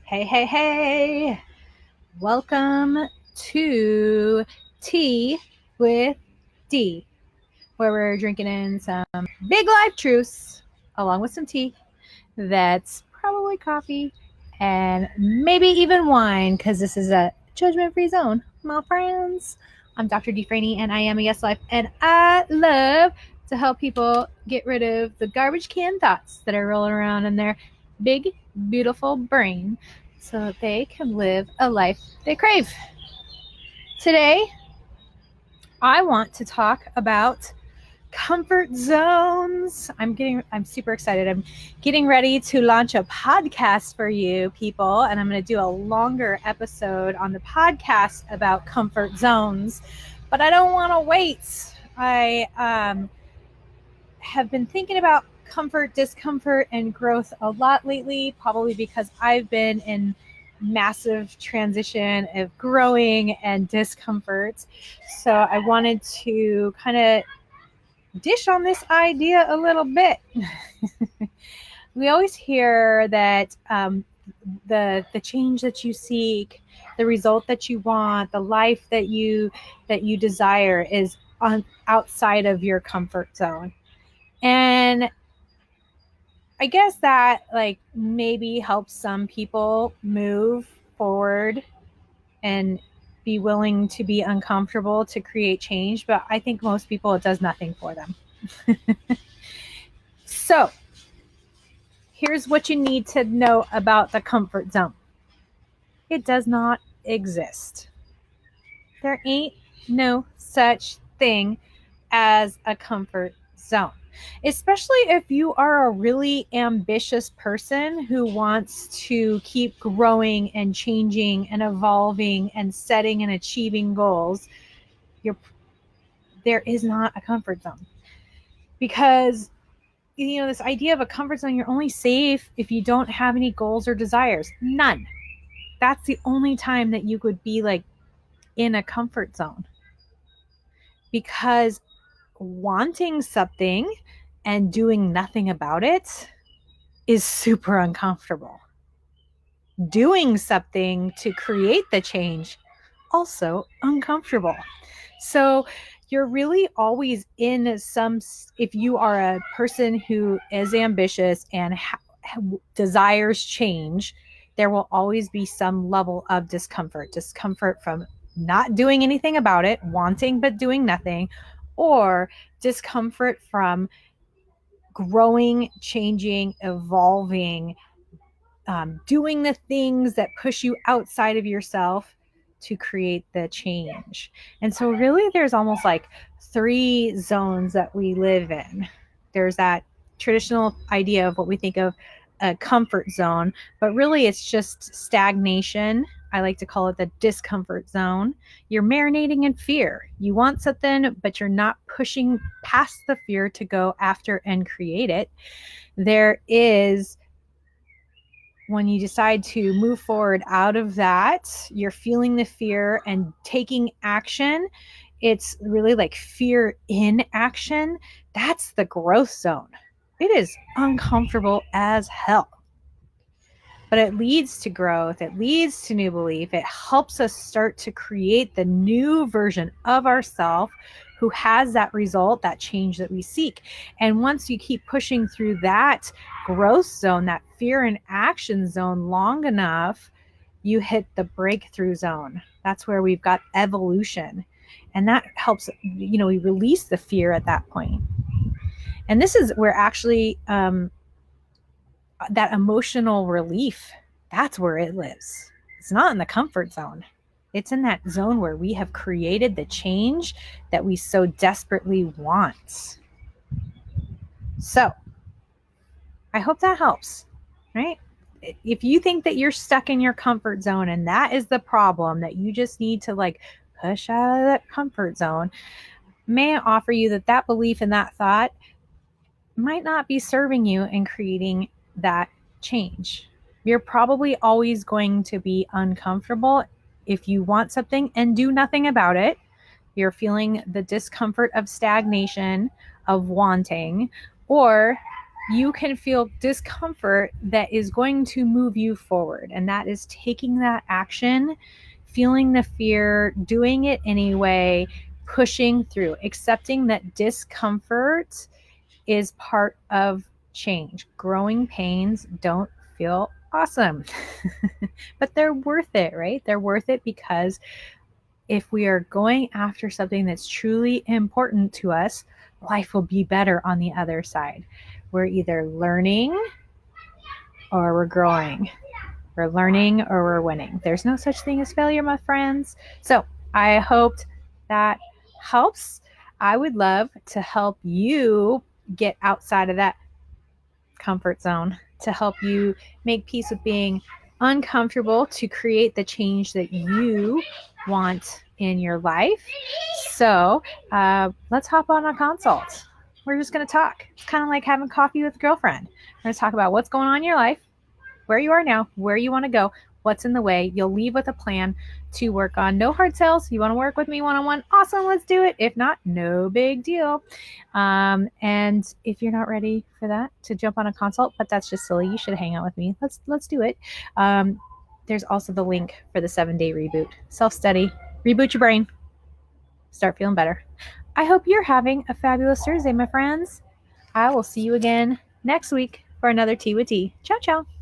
Hey, hey, hey. Welcome to Tea with D, where we're drinking in some big life truths along with some tea. That's probably coffee and maybe even wine because this is a judgment free zone, my friends. I'm Dr. D. Franey and I am a Yes Life, and I love to help people get rid of the garbage can thoughts that are rolling around in their big, beautiful brain so that they can live a life they crave. Today, I want to talk about comfort zones. I'm super excited. I'm getting ready to launch a podcast for you people, and I'm going to do a longer episode on the podcast about comfort zones, but I don't want to wait. I have been thinking about comfort, discomfort, and growth a lot lately, probably because I've been in massive transition of growing and discomfort. So I wanted to kind of dish on this idea a little bit. We always hear that the change that you seek, the result that you want, the life that you desire is on outside of your comfort zone. And I guess that like maybe helps some people move forward and be willing to be uncomfortable to create change, but I think most people it does nothing for them. So, here's what you need to know about the comfort zone. It does not exist. There ain't no such thing as a comfort zone, especially if you are a really ambitious person who wants to keep growing and changing and evolving and setting and achieving goals. There is not a comfort zone, because this idea of a comfort zone, you're only safe if you don't have any goals or desires. None. That's the only time that you could be like in a comfort zone, because wanting something and doing nothing about it is super uncomfortable. Doing something to create the change, also uncomfortable. So you're really always in some, if you are a person who is ambitious and desires change, there will always be some level of discomfort from not doing anything about it, wanting but doing nothing, or discomfort from growing, changing, evolving, doing the things that push you outside of yourself to create the change. And so, really, there's almost like three zones that we live in. There's that traditional idea of what we think of a comfort zone, but really it's just stagnation. I like to call it the discomfort zone. You're marinating in fear. You want something, but you're not pushing past the fear to go after and create it. There is when you decide to move forward out of that, you're feeling the fear and taking action. It's really like fear in action. That's the growth zone. It is uncomfortable as hell, but it leads to growth. It leads to new belief. It helps us start to create the new version of ourselves who has that result, that change that we seek. And once you keep pushing through that growth zone, that fear and action zone long enough, you hit the breakthrough zone. That's where we've got evolution. And that helps, we release the fear at that point. And this is where actually that emotional relief, that's where it lives. It's not in the comfort zone. It's in that zone where we have created the change that we so desperately want. So I hope that helps, right? If you think that you're stuck in your comfort zone and that is the problem, that you just need to like push out of that comfort zone, may I offer you that belief and that thought might not be serving you in creating that change. You're probably always going to be uncomfortable if you want something and do nothing about it. You're feeling the discomfort of stagnation, of wanting, or you can feel discomfort that is going to move you forward. And that is taking that action, feeling the fear, doing it anyway, pushing through, accepting that discomfort is part of change. Growing pains don't feel awesome, but they're worth it, right? They're worth it because if we are going after something that's truly important to us, life will be better on the other side. We're either learning or we're growing. We're learning or we're winning. There's no such thing as failure, my friends. So I hoped that helps. I would love to help you get outside of that comfort zone, to help you make peace with being uncomfortable, to create the change that you want in your life. So let's hop on a consult. We're just going to talk. It's kind of like having coffee with a girlfriend. We're going to talk about what's going on in your life, where you are now, where you want to go, what's in the way. You'll leave with a plan to work on. No hard sales. You want to work with me one-on-one? Awesome, let's do it. If not, no big deal. And if you're not ready for that, to jump on a consult, but that's just silly. You should hang out with me. Let's do it. There's also the link for the 7-day reboot. Self-study, reboot your brain, start feeling better. I hope you're having a fabulous Thursday, my friends. I will see you again next week for another Tea with Tea. Ciao, ciao.